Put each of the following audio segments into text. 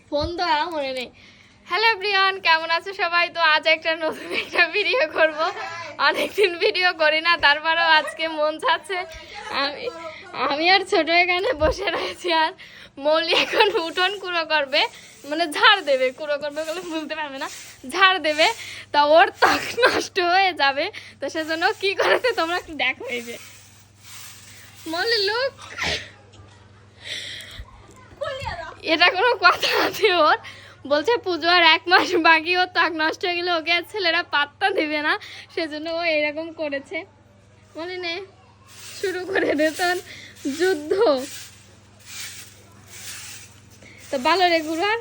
Phone ধরা মনে নেই। হ্যালো এভরিওয়ান, কেমন আছো সবাই? তো আজ একটা নতুন একটা ভিডিও করব। অনেকদিন ভিডিও করি না, তারপরেও আজকে মন চাচ্ছে। আমি আর ছোট এখানে বসে রয়েছি, আর মৌলি এখন উঠোন কুড়ো করবে, মানে ঝাড় দেবে। কুড়ো করবে বলে বলতে পারবে না, ঝাড় দেবে। তা ওর ত্বক নষ্ট হয়ে যাবে, তো সেজন্য কি করেছে তোমরা একটু দেখো। এই যে মৌলি লুক, এটা কোনো কথা আছে? ওর বলছে পুজো আর 1 মাস বাকি, ওর ত্বক নষ্ট হয়ে গেলে ওকে আর ছেলেরা পাত্তা দেবে না, সেজন্য ও এরকম করেছে। বলি নে, শুরু করে দে তোর যুদ্ধ। তো ভালো রে গুরুয়ার।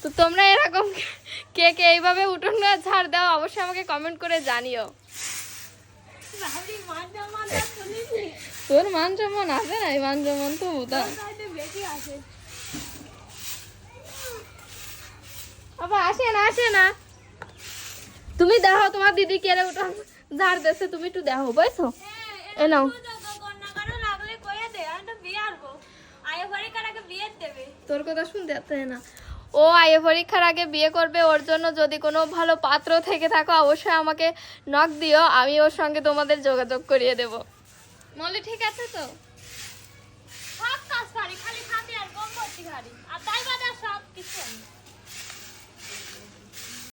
তো তোমরা এরকম কে কে এইভাবে উঠোন ঝাড় দাও, অবশ্যই আমাকে কমেন্ট করে জানিও। তোর মান সম্মান আছে না? মান সম্মান তো আসে না, আসে না। তুমি দেখো তোমার দিদি কেড়ে উঠোন ঝাড় দিচ্ছে, তুমি একটু দেখো, বুঝছো? এ নাও। তোর কথা শুনতে যাচ্ছে না। ও আইএ পরীক্ষার আগে বিয়ে করবে, ওর জন্য যদি কোনো ভালো পাত্র থেকে থাকো অবশ্যই আমাকে নক দিও, আমি ওর সঙ্গে তোমাদের যোগাযোগ করিয়ে দেব। মলি ঠিক আছে তো? সব কাজ পারি, খালি খাতে আর গম ভর্তি খারি, আর তাই বাদে সব কিছু।